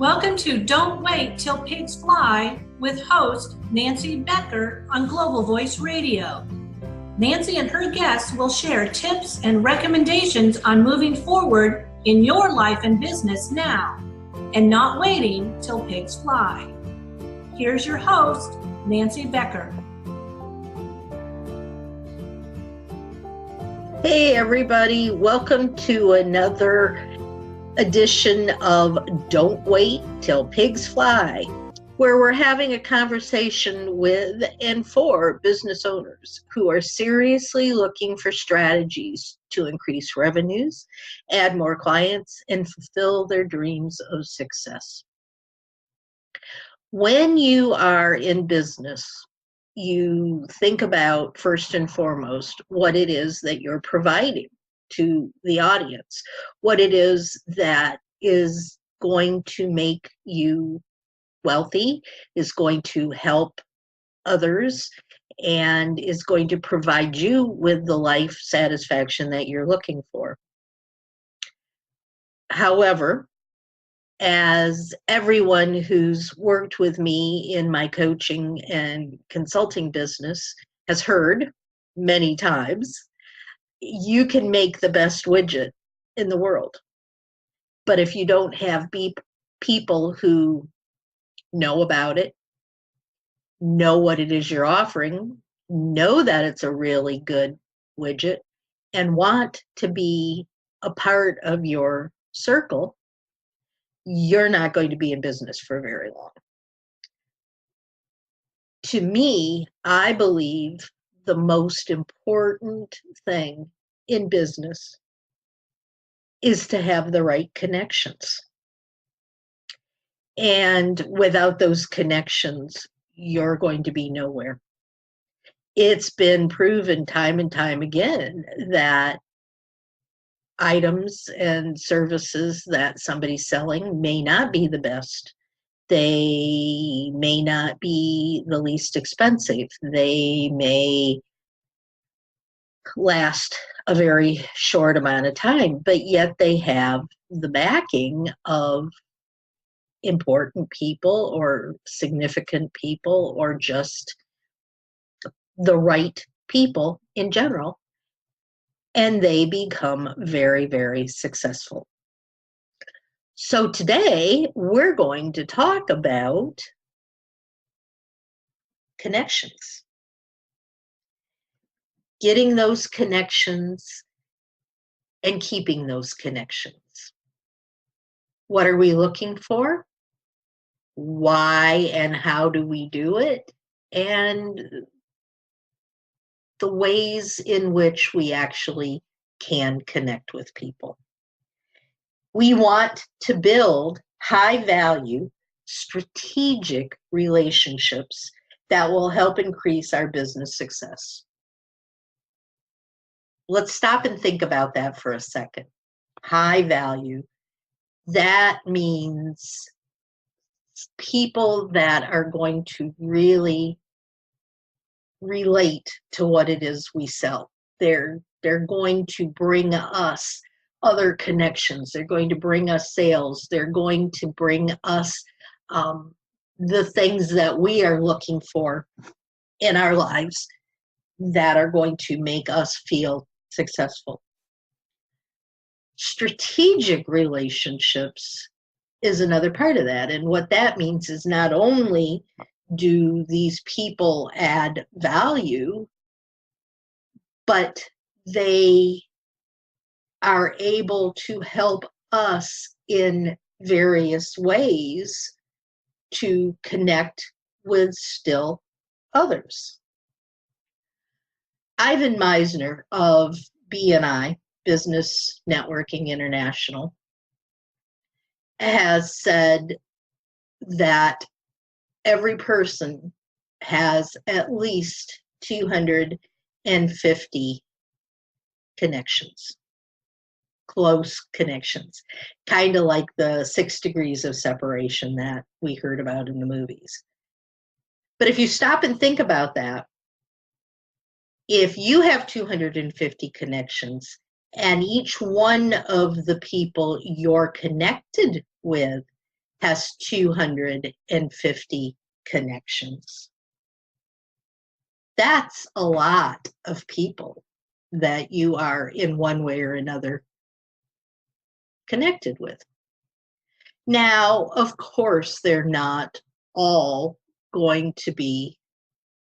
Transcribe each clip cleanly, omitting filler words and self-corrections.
Welcome to Don't Wait Till Pigs Fly with host Nancy Becker on Global Voice Radio. Nancy and her guests will share tips and recommendations on moving forward in your life and business now and not waiting till pigs fly. Here's your host, Nancy Becker. Hey everybody, welcome to another edition of Don't Wait Till Pigs Fly, where we're having a conversation with and for business owners who are seriously looking for strategies to increase revenues, add more clients, and fulfill their dreams of success. When you are in business, you think about first and foremost what it is that you're providing to the audience, what it is that is going to make you wealthy, is going to help others, and is going to provide you with the life satisfaction that you're looking for. However, as everyone who's worked with me in my coaching and consulting business has heard many times, you can make the best widget in the world. But if you don't have people who know about it, know what it is you're offering, know that it's a really good widget, and want to be a part of your circle, you're not going to be in business for very long. To me, I believe the most important thing in business is to have the right connections. And without those connections, you're going to be nowhere. It's been proven time and time again that items and services that somebody's selling may not be the best. They may not be the least expensive. They may last a very short amount of time, but yet they have the backing of important people or significant people or just the right people in general, and they become very, very successful. So today we're going to talk about connections. Getting those connections and keeping those connections. What are we looking for? Why and how do we do it? And the ways in which we actually can connect with people. We want to build high-value, strategic relationships that will help increase our business success. Let's stop and think about that for a second. High value, that means people that are going to really relate to what it is we sell. They're going to bring us other connections. They're going to bring us sales. They're going to bring us the things that we are looking for in our lives that are going to make us feel successful. Strategic relationships is another part of that. And what that means is not only do these people add value, but they are able to help us in various ways to connect with still others. Ivan Misner of BNI, Business Networking International, has said that every person has at least 250 connections, close connections, kind of like the 6 degrees of separation that we heard about in the movies. But if you stop and think about that, if you have 250 connections and each one of the people you're connected with has 250 connections. That's a lot of people that you are in one way or another connected with. Now, of course, they're not all going to be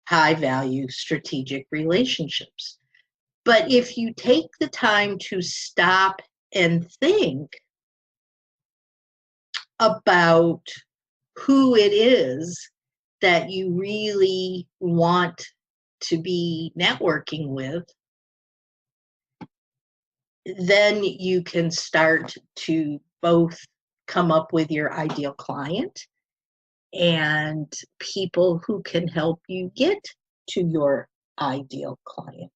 high value strategic relationships. But if you take the time to stop and think about who it is that you really want to be networking with, then you can start to both come up with your ideal client and people who can help you get to your ideal client.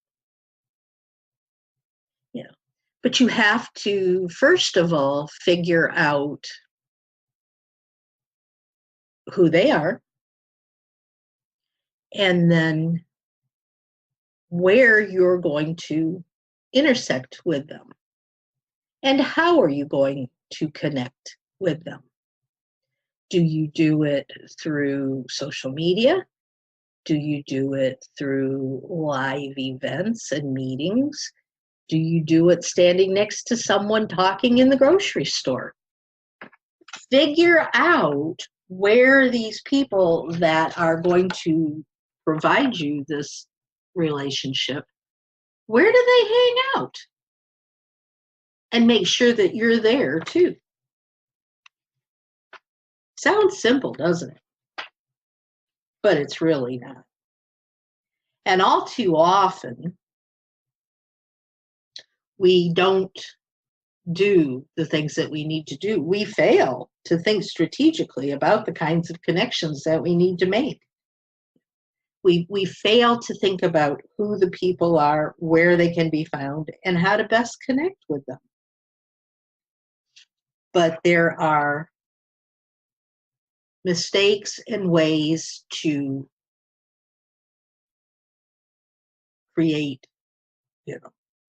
But you have to, first of all, figure out who they are, and then where you're going to intersect with them, and how are you going to connect with them. Do you do it through social media? Do you do it through live events and meetings? Do you do it standing next to someone talking in the grocery store? Figure out where these people that are going to provide you this relationship, where do they hang out? And make sure that you're there too. Sounds simple, doesn't it? But it's really not. And all too often, we don't do the things that we need to do. We fail to think strategically about the kinds of connections that we need to make. We fail to think about who the people are, where they can be found, and how to best connect with them. But there are mistakes and ways to create,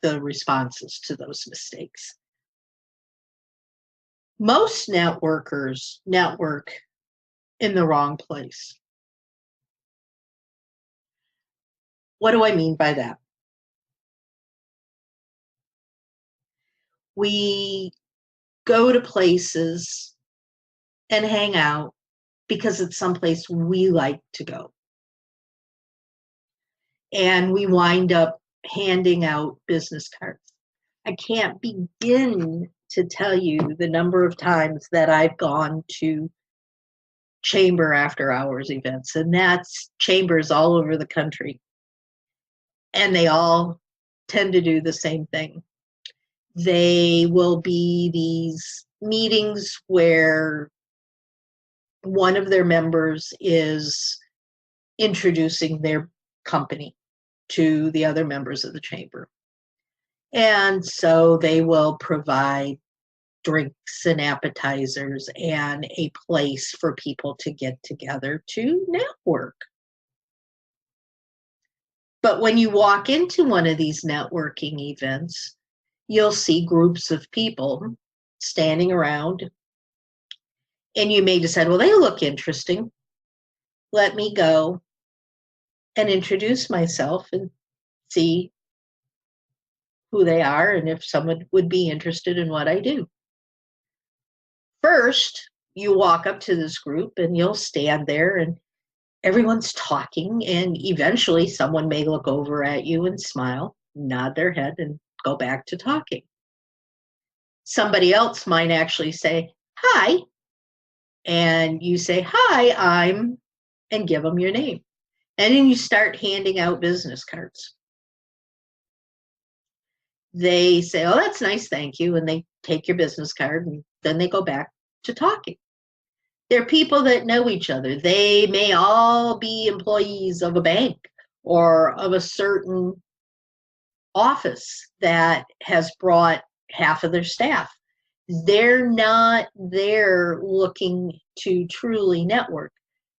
the responses to those mistakes. Most networkers network in the wrong place. What do I mean by that? We go to places and hang out because it's someplace we like to go. And we wind up handing out business cards. I can't begin to tell you the number of times that I've gone to chamber after hours events, and that's chambers all over the country. And they all tend to do the same thing. They will be these meetings where one of their members is introducing their company to the other members of the chamber. And so they will provide drinks and appetizers and a place for people to get together to network. But when you walk into one of these networking events, you'll see groups of people standing around, and you may decide, well, they look interesting. Let me go and introduce myself and see who they are and if someone would be interested in what I do. First, you walk up to this group and you'll stand there and everyone's talking, and eventually someone may look over at you and smile, nod their head, and go back to talking. Somebody else might actually say, hi, and you say, hi, I'm, and give them your name. And then you start handing out business cards. They say, oh, that's nice, thank you, and they take your business card, and then they go back to talking. They're people that know each other. They may all be employees of a bank or of a certain office that has brought half of their staff. They're not there looking to truly network.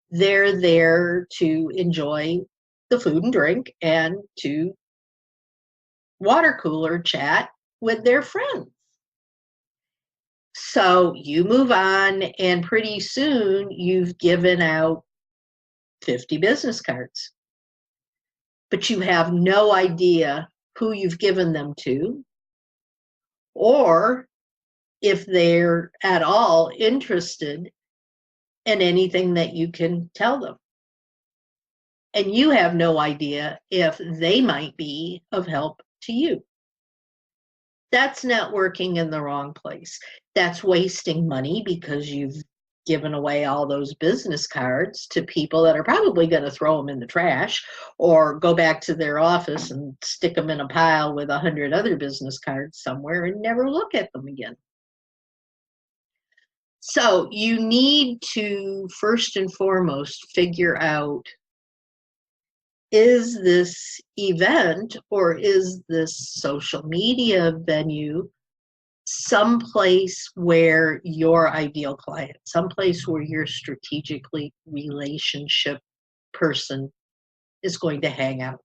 They're there to enjoy the food and drink and to water cooler chat with their friends. So you move on, and pretty soon you've given out 50 business cards. But you have no idea who you've given them to, or if they're at all interested in anything that you can tell them. And you have no idea if they might be of help to you. That's networking in the wrong place. That's wasting money because you've given away all those business cards to people that are probably going to throw them in the trash or go back to their office and stick them in a pile with 100 other business cards somewhere and never look at them again. So you need to first and foremost figure out, is this event or is this social media venue someplace where your ideal client, someplace where your strategically relationship person is going to hang out?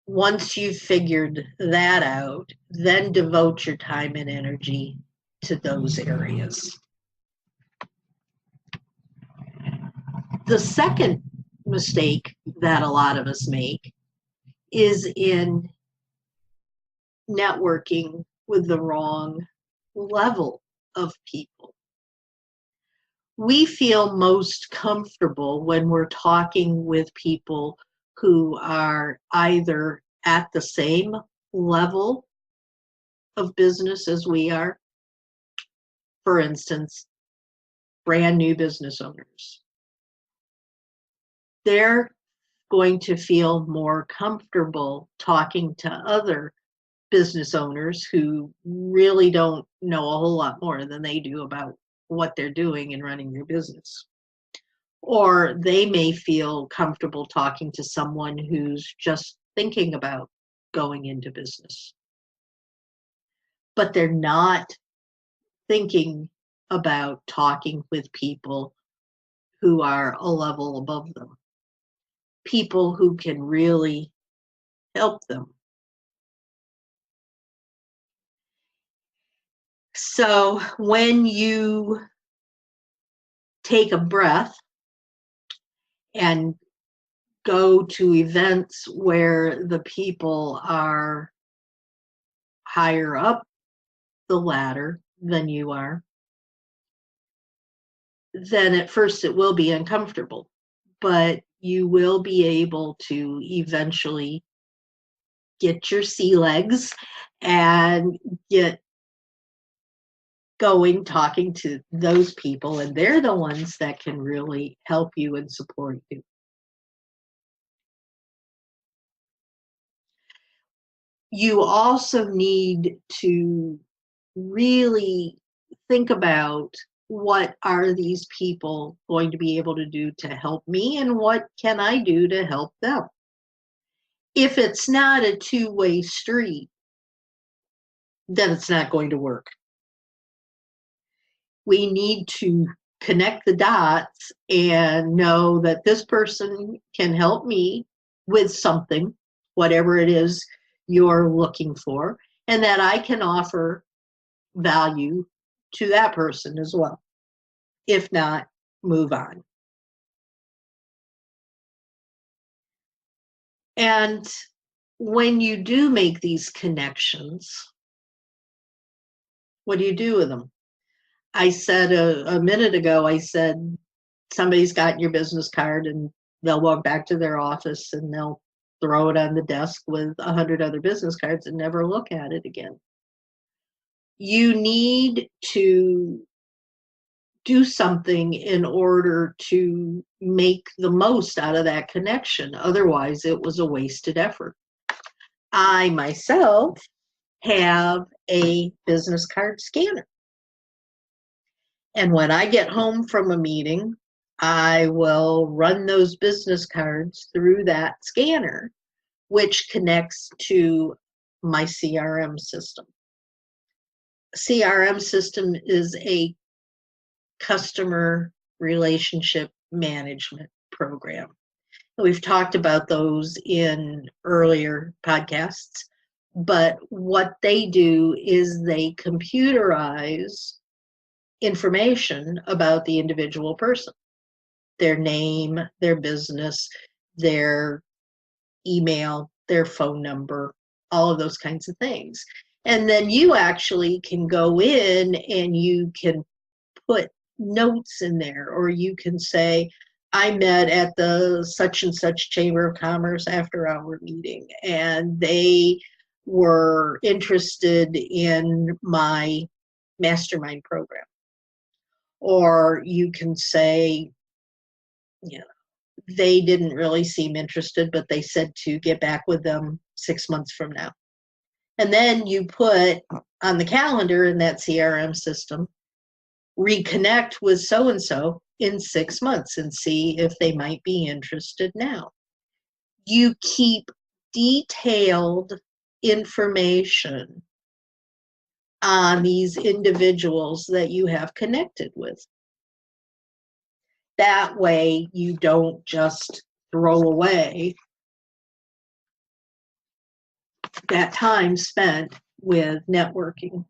Once you've figured that out, then devote your time and energy to those areas. The second mistake that a lot of us make is in networking with the wrong level of people. We feel most comfortable when we're talking with people who are either at the same level of business as we are. For instance, brand new business owners. They're going to feel more comfortable talking to other business owners who really don't know a whole lot more than they do about what they're doing and running their business. Or they may feel comfortable talking to someone who's just thinking about going into business. But they're not thinking about talking with people who are a level above them, people who can really help them. So when you take a breath and go to events where the people are higher up the ladder than you are, then at first it will be uncomfortable, but you will be able to eventually get your sea legs and get going talking to those people, and they're the ones that can really help you and support you. You also need to really think about, what are these people going to be able to do to help me, and what can I do to help them? If it's not a two-way street, then it's not going to work. We need to connect the dots and know that this person can help me with something, whatever it is you're looking for, and that I can offer value to that person as well. If not, move on. And when you do make these connections, what do you do with them? I said a minute ago, I said, somebody's gotten your business card and they'll walk back to their office and they'll throw it on the desk with 100 other business cards and never look at it again. You need to do something in order to make the most out of that connection. Otherwise, it was a wasted effort. I myself have a business card scanner. And when I get home from a meeting, I will run those business cards through that scanner, which connects to my CRM system. CRM system is a customer relationship management program. We've talked about those in earlier podcasts, But what they do is they computerize information about the individual person, their name, their business, their email, their phone number, all of those kinds of things. And then you actually can go in and you can put notes in there, or you can say, I met at the such and such Chamber of Commerce after hour meeting, and they were interested in my mastermind program. Or you can say, you know, they didn't really seem interested, but they said to get back with them 6 months from now. And then you put on the calendar in that CRM system, reconnect with so-and-so in 6 months and see if they might be interested now. You keep detailed information on these individuals that you have connected with. That way you don't just throw away that time spent with networking.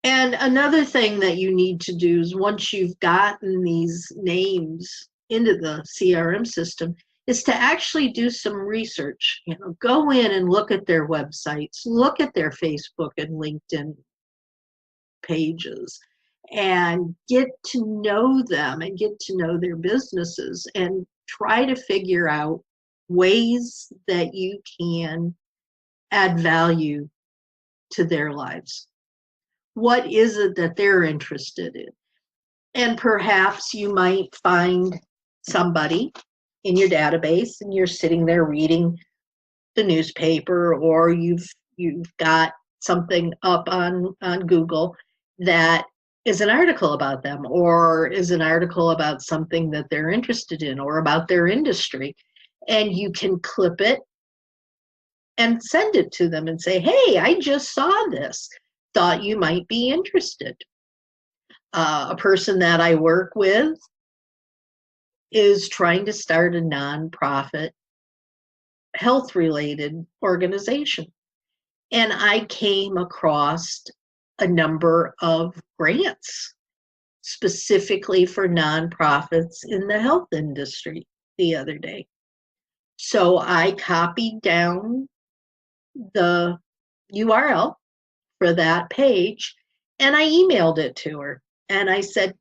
And another thing that you need to do is, once you've gotten these names into the CRM system, is to actually do some research. Go in and look at their websites, look at their Facebook and LinkedIn pages, and get to know them and get to know their businesses, and try to figure out ways that you can add value to their lives. What is it that they're interested in? And perhaps you might find somebody in your database and you're sitting there reading the newspaper, or you've got something up on Google that is an article about them, or is an article about something that they're interested in, or about their industry. And you can clip it and send it to them and say, hey, I just saw this. Thought you might be interested. A person that I work with is trying to start a nonprofit health-related organization. And I came across a number of grants specifically for nonprofits in the health industry the other day. So I copied down the URL for that page, and I emailed it to her. And I said,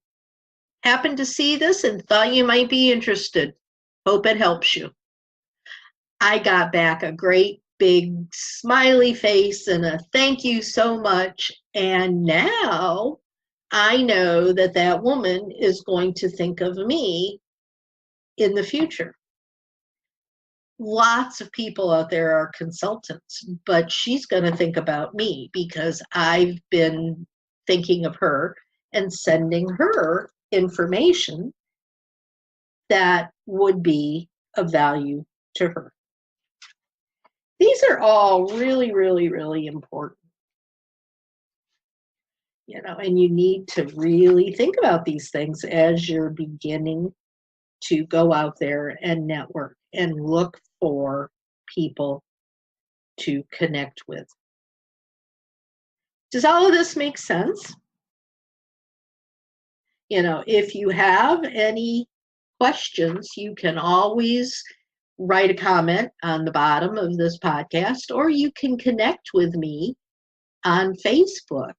happened to see this and thought you might be interested. Hope it helps you. I got back a great big smiley face and a thank you so much. And now I know that that woman is going to think of me in the future. Lots of people out there are consultants, but she's going to think about me because I've been thinking of her and sending her information that would be of value to her. These are all really, really, really important. And you need to really think about these things as you're beginning to go out there and network and look for people to connect with. Does all of this make sense? If you have any questions, you can always write a comment on the bottom of this podcast, or you can connect with me on Facebook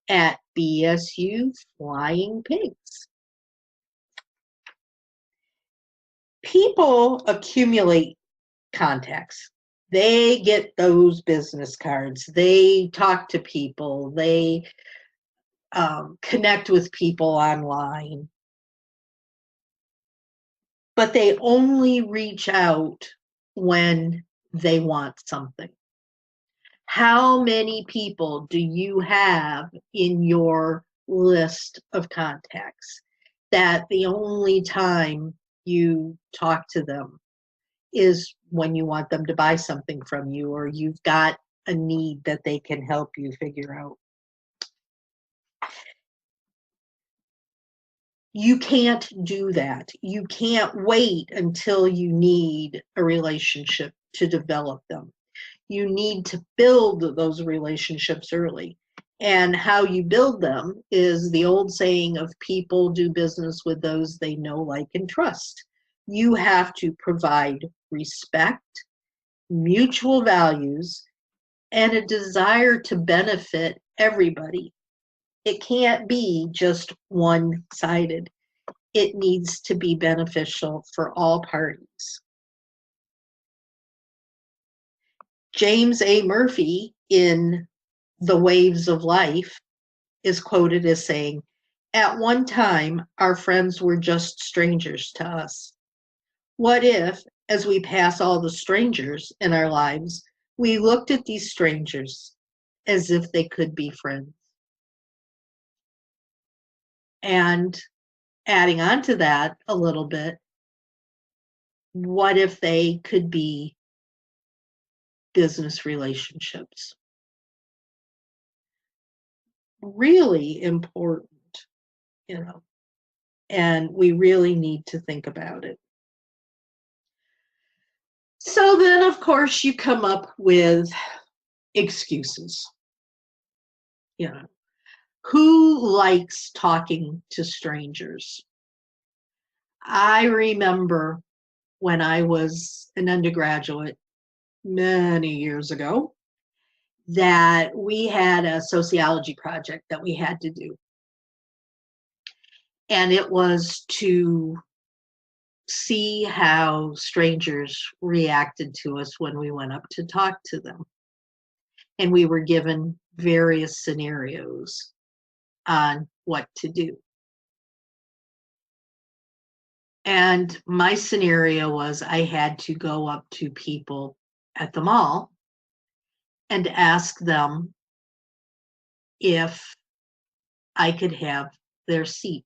at BSU Flying Pigs. People accumulate contacts. They get those business cards. They talk to people. They connect with people online. But they only reach out when they want something. How many people do you have in your list of contacts that the only time you talk to them is when you want them to buy something from you, or you've got a need that they can help you figure out? You can't do that. You can't wait until you need a relationship to develop them. You need to build those relationships early. And how you build them is the old saying of people do business with those they know, like, and trust. You have to provide respect, mutual values, and a desire to benefit everybody. It can't be just one-sided. It needs to be beneficial for all parties. James A. Murphy in The Waves of Life is quoted as saying, "At one time, our friends were just strangers to us. What if, as we pass all the strangers in our lives, we looked at these strangers as if they could be friends?" And adding on to that a little bit, what if they could be business relationships? Really important, you know, and we really need to think about it. So then, of course, you come up with excuses. You know, who likes talking to strangers? I remember when I was an undergraduate many years ago that we had a sociology project that we had to do. And it was to see how strangers reacted to us when we went up to talk to them. And we were given various scenarios on what to do. And my scenario was I had to go up to people at the mall and ask them if I could have their seat.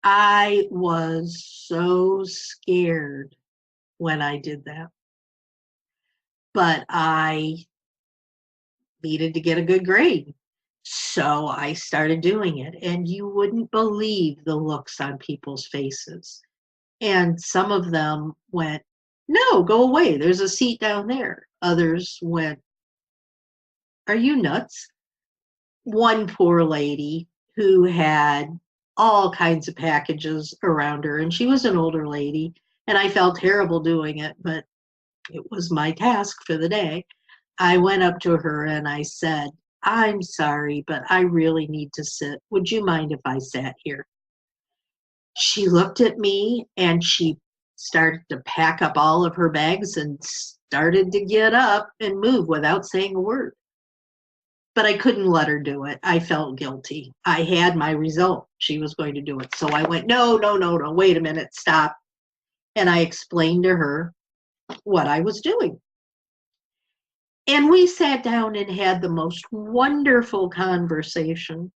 I was so scared when I did that, but I needed to get a good grade. So I started doing it, and you wouldn't believe the looks on people's faces. And some of them went, "No, go away. There's a seat down there." Others went, "Are you nuts?" One poor lady who had all kinds of packages around her, and she was an older lady, and I felt terrible doing it, but it was my task for the day. I went up to her and I said, "I'm sorry, but I really need to sit. Would you mind if I sat here?" She looked at me and she started to pack up all of her bags and started to get up and move without saying a word. But I couldn't let her do it. I felt guilty. I had my result. She was going to do it. So I went, "No, no, no, no, wait a minute, stop." And I explained to her what I was doing. And we sat down and had the most wonderful conversation.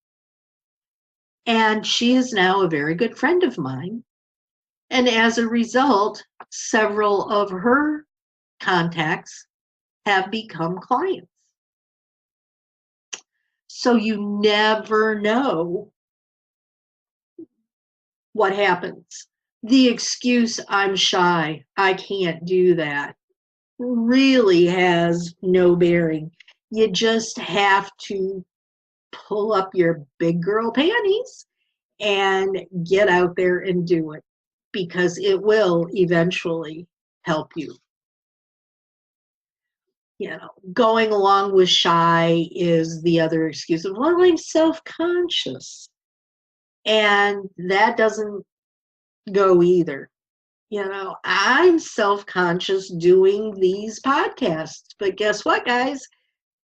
And she is now a very good friend of mine. And as a result, several of her contacts have become clients. So you never know what happens. The excuse, "I'm shy, I can't do that," really has no bearing. You just have to pull up your big girl panties and get out there and do it, because it will eventually help you. You know, going along with shy is the other excuse of, "Well, I'm self-conscious." And that doesn't go either. You know, I'm self-conscious doing these podcasts, but guess what, guys?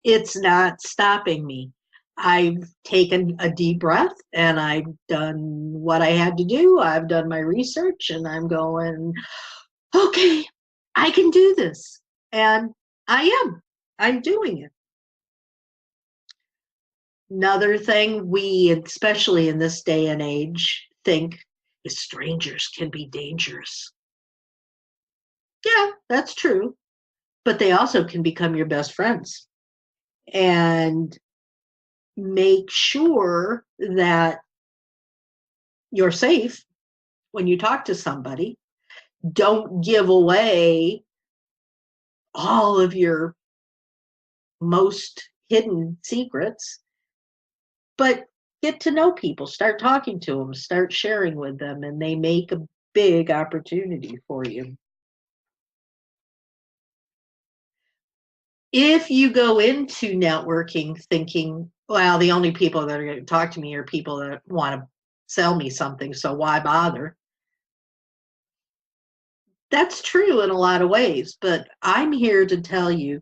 It's not stopping me. I've taken a deep breath and I've done what I had to do. I've done my research and I'm going, "Okay, I can do this." And I'm doing it. Another thing we, especially in this day and age, think is strangers can be dangerous. Yeah, that's true. But they also can become your best friends. And make sure that you're safe when you talk to somebody. Don't give away all of your most hidden secrets, but get to know people, start talking to them, start sharing with them, and they make a big opportunity for you. If you go into networking thinking, well, the only people that are going to talk to me are people that want to sell me something, so why bother? That's true in a lot of ways, but I'm here to tell you,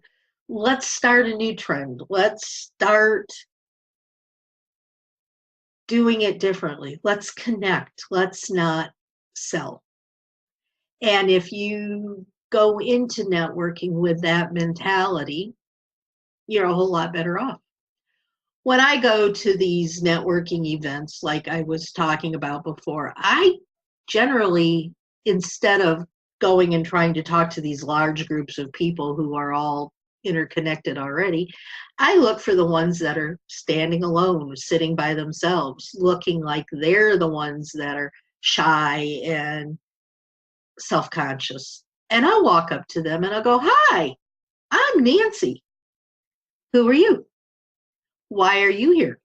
let's start a new trend. Let's start doing it differently. Let's connect. Let's not sell. And if you go into networking with that mentality, you're a whole lot better off. When I go to these networking events, like I was talking about before, I generally, instead of going and trying to talk to these large groups of people who are all interconnected already, I look for the ones that are standing alone, sitting by themselves, looking like they're the ones that are shy and self-conscious. And I'll walk up to them and I'll go, "Hi, I'm Nancy. Who are you? Why are you here?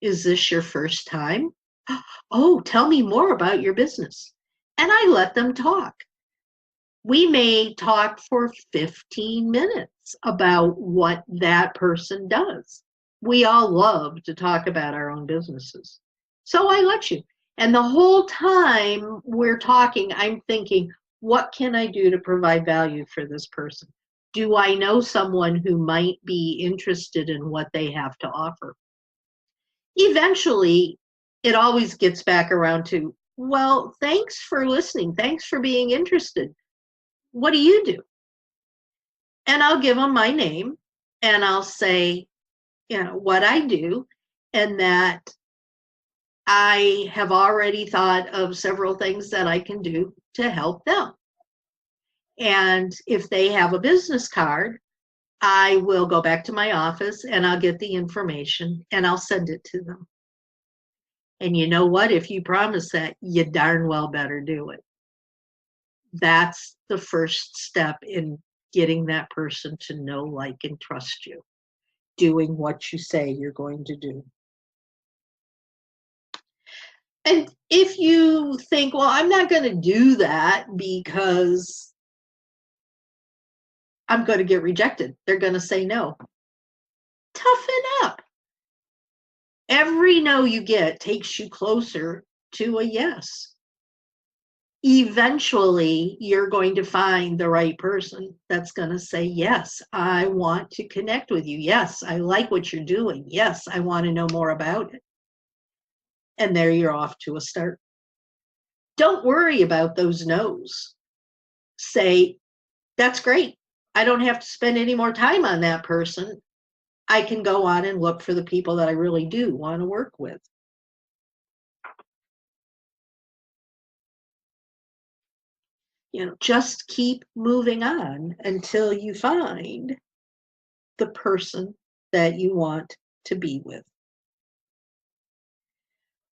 Is this your first time? Oh, tell me more about your business." And I let them talk. We may talk for 15 minutes about what that person does. We all love to talk about our own businesses. So I let you. And the whole time we're talking, I'm thinking, what can I do to provide value for this person? Do I know someone who might be interested in what they have to offer? Eventually, it always gets back around to, well, thanks for listening. Thanks for being interested. What do you do? And I'll give them my name and I'll say, what I do, and that I have already thought of several things that I can do to help them. And if they have a business card, I will go back to my office and I'll get the information and I'll send it to them. And you know what? If you promise that, you darn well better do it. That's the first step in getting that person to know, like, and trust you. Doing what you say you're going to do. And if you think, well, I'm not going to do that because I'm going to get rejected, they're going to say no. Toughen up. Every no you get takes you closer to a yes. Eventually, you're going to find the right person that's going to say, yes, I want to connect with you. Yes, I like what you're doing. Yes, I want to know more about it. And there you're off to a start. Don't worry about those no's. Say, that's great. I don't have to spend any more time on that person. I can go on and look for the people that I really do want to work with. Just keep moving on until you find the person that you want to be with.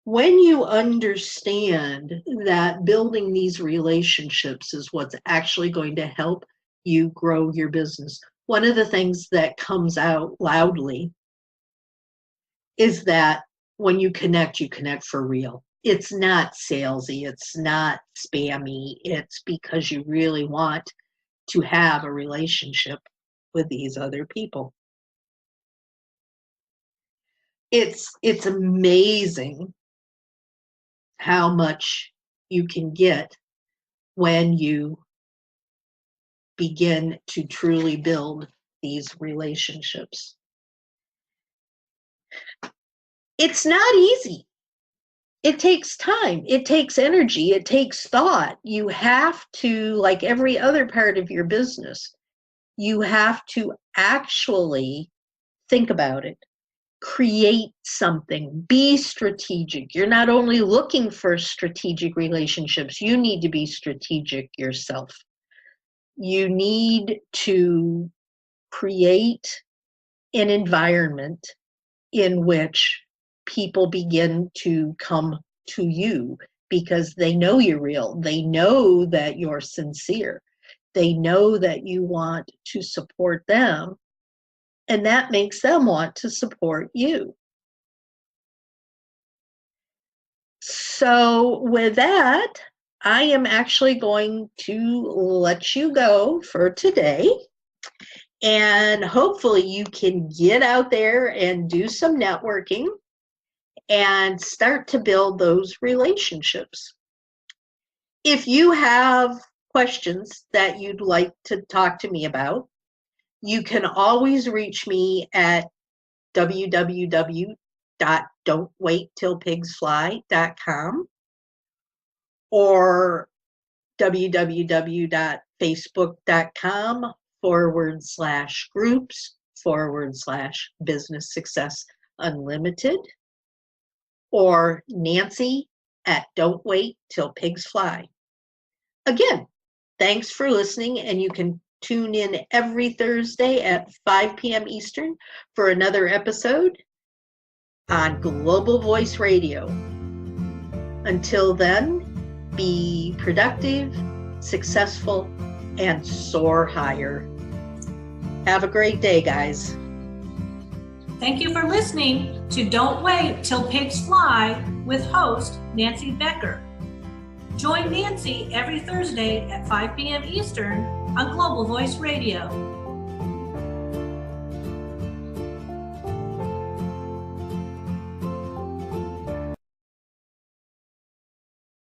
When you understand that building these relationships is what's actually going to help you grow your business, one of the things that comes out loudly is that when you connect for real. It's not salesy, it's not spammy, it's because you really want to have a relationship with these other people. It's amazing how much you can get when you begin to truly build these relationships. It's not easy. It takes time. It takes energy. It takes thought. You have to, like every other part of your business, you have to actually think about it. Create something. Be strategic. You're not only looking for strategic relationships, you need to be strategic yourself. You need to create an environment in which people begin to come to you because they know you're real. They know that you're sincere. They know that you want to support them, and that makes them want to support you. So with that, I am actually going to let you go for today. And hopefully you can get out there and do some networking and start to build those relationships. If you have questions that you'd like to talk to me about, you can always reach me at www.don'twaittillpigsfly.com or www.facebook.com/groups/Business Success Unlimited, or Nancy at Don't Wait Till Pigs Fly. Again, thanks for listening, and you can tune in every Thursday at 5 p.m. Eastern for another episode on Global Voice Radio. Until then, be productive, successful, and soar higher. Have a great day, guys. Thank you for listening to Don't Wait Till Pigs Fly with host Nancy Becker. Join Nancy every Thursday at 5 p.m. Eastern on Global Voice Radio.